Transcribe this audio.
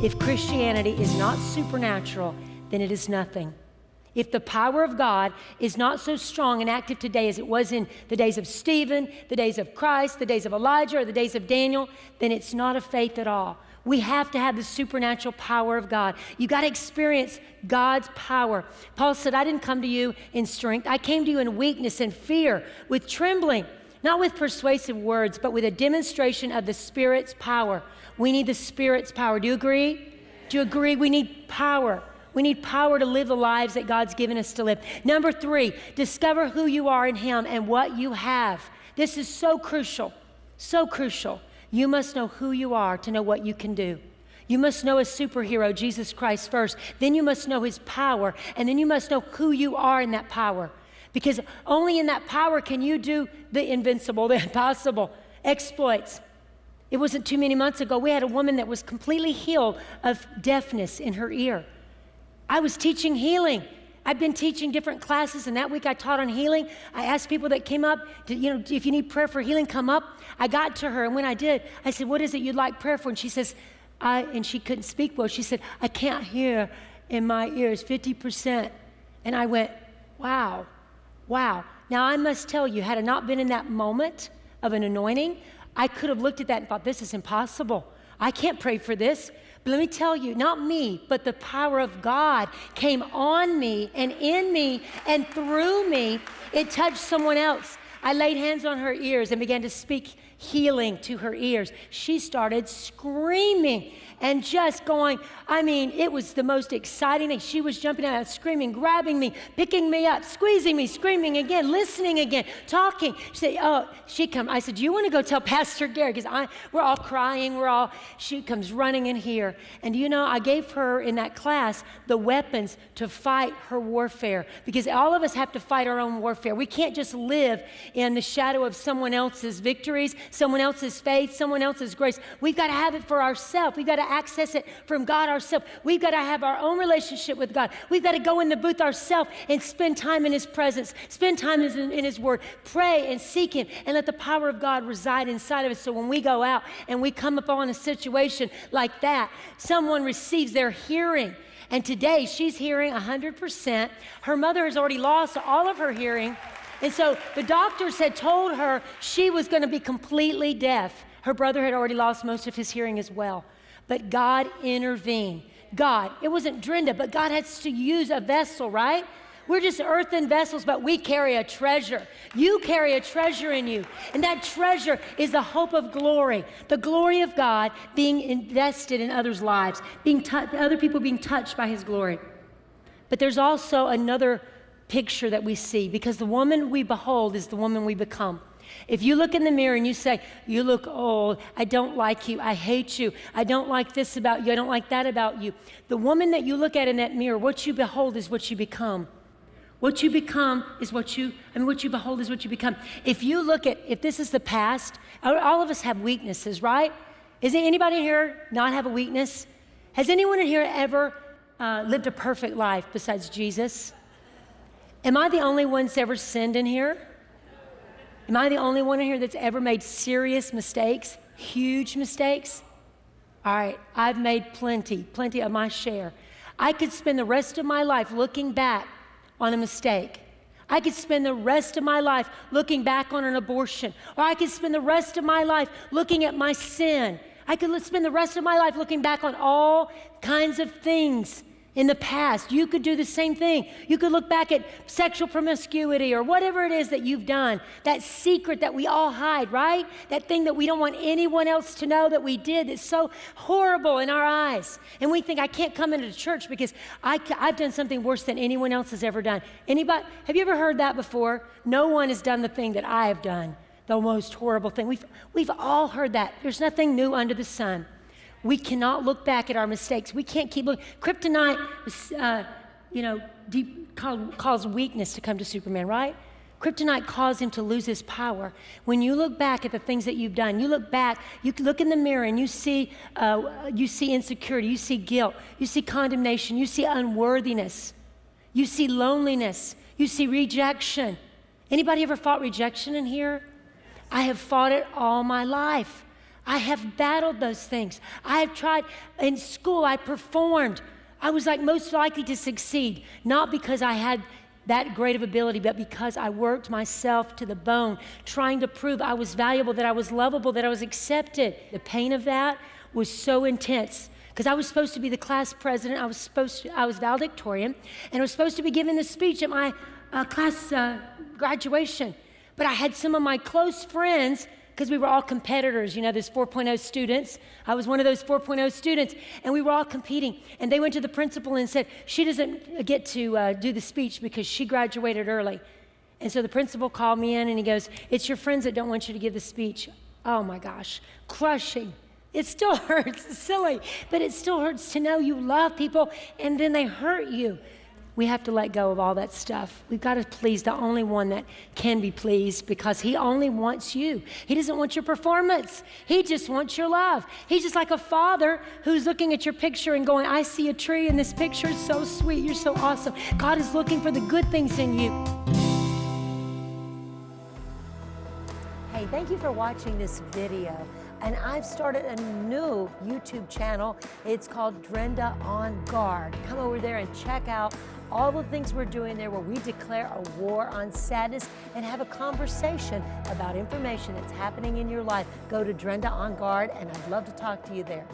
If Christianity is not supernatural, then it is nothing. If the power of God is not so strong and active today as it was in the days of Stephen, the days of Christ, the days of Elijah, or the days of Daniel, then it's not a faith at all. We have to have the supernatural power of God. You got to experience God's power. Paul said, I didn't come to you in strength. I came to you in weakness and fear, with trembling, not with persuasive words, but with a demonstration of the Spirit's power. We need the Spirit's power. Do you agree? Do you agree? We need power. We need power to live the lives that God's given us to live. Number 3, discover who you are in Him and what you have. This is so crucial, so crucial. You must know who you are to know what you can do. You must know a superhero, Jesus Christ, first. Then you must know His power, and then you must know who you are in that power. Because only in that power can you do the invincible, the impossible, exploits. It wasn't too many months ago, we had a woman that was completely healed of deafness in her ear. I was teaching healing. I've been teaching different classes, and that week I taught on healing. I asked people that came up, if you need prayer for healing, come up. I got to her, and when I did, I said, what is it you'd like prayer for? And she says, and she couldn't speak well. She said, I can't hear in my ears, 50%. And I went, wow. Now I must tell you, had it not been in that moment of an anointing, I could have looked at that and thought, this is impossible. I can't pray for this. But let me tell you, not me, but the power of God came on me and in me and through me. It touched someone else. I laid hands on her ears and began to speak healing to her ears. She started screaming and just going, it was the most exciting thing. She was jumping out, screaming, grabbing me, picking me up, squeezing me, screaming again, listening again, talking. She said, I said, do you want to go tell Pastor Gary? Because we're all crying, she comes running in here. And I gave her in that class the weapons to fight her warfare, because all of us have to fight our own warfare. We can't just live in the shadow of someone else's victories, someone else's faith, someone else's grace. We've got to have it for ourselves. We've got to access it from God ourselves. We've got to have our own relationship with God. We've got to go in the booth ourselves and spend time in His presence, spend time in His Word, pray and seek Him, and let the power of God reside inside of us. So when we go out and we come upon a situation like that, someone receives their hearing. And today she's hearing 100%. Her mother has already lost all of her hearing. And so the doctors had told her she was going to be completely deaf. Her brother had already lost most of his hearing as well. But God intervened. God, it wasn't Drenda, but God has to use a vessel, right? We're just earthen vessels, but we carry a treasure. You carry a treasure in you. And that treasure is the hope of glory, the glory of God being invested in others' lives, other people being touched by His glory. But there's also another picture that we see, because the woman we behold is the woman we become. If you look in the mirror and you say, you look old, I don't like you, I hate you, I don't like this about you, I don't like that about you. The woman that you look at in that mirror, what you behold is what you become. What you become is what you behold is what you become. If this is the past, all of us have weaknesses, right? Is anybody here not have a weakness? Has anyone in here ever lived a perfect life besides Jesus? Am I the only one that's ever sinned in here? Am I the only one in here that's ever made serious mistakes, huge mistakes? All right, I've made plenty of my share. I could spend the rest of my life looking back on a mistake. I could spend the rest of my life looking back on an abortion, or I could spend the rest of my life looking at my sin. I could spend the rest of my life looking back on all kinds of things in the past. You could do the same thing. You could look back at sexual promiscuity or whatever it is that you've done, that secret that we all hide, right? That thing that we don't want anyone else to know that we did that's so horrible in our eyes. And we think, I can't come into church because I've done something worse than anyone else has ever done. Anybody, have you ever heard that before? No one has done the thing that I have done, the most horrible thing. We've all heard that. There's nothing new under the sun. We cannot look back at our mistakes. We can't keep looking. Kryptonite, caused weakness to come to Superman, right? Kryptonite caused him to lose his power. When you look back at the things that you've done, you look in the mirror and you see insecurity, you see guilt, you see condemnation, you see unworthiness, you see loneliness, you see rejection. Anybody ever fought rejection in here? I have fought it all my life. I have battled those things. I have tried. In school, I performed. I was like most likely to succeed, not because I had that great of ability, but because I worked myself to the bone, trying to prove I was valuable, that I was lovable, that I was accepted. The pain of that was so intense because I was supposed to be the class president. I was valedictorian, and I was supposed to be giving the speech at my class graduation. But I had some of my close friends, because we were all competitors, those 4.0 students. I was one of those 4.0 students, and we were all competing. And they went to the principal and said, she doesn't get to do the speech because she graduated early. And so the principal called me in, and he goes, it's your friends that don't want you to give the speech. Oh my gosh, crushing. It still hurts, it's silly, but it still hurts to know you love people, and then they hurt you. We have to let go of all that stuff. We've got to please the only one that can be pleased, because he only wants you. He doesn't want your performance. He just wants your love. He's just like a father who's looking at your picture and going, I see a tree in this picture. It's so sweet. You're so awesome. God is looking for the good things in you. Hey, thank you for watching this video. And I've started a new YouTube channel. It's called Drenda on Guard. Come over there and check out all the things we're doing there, where we declare a war on sadness and have a conversation about information that's happening in your life. Go to Drenda on Guard, and I'd love to talk to you there.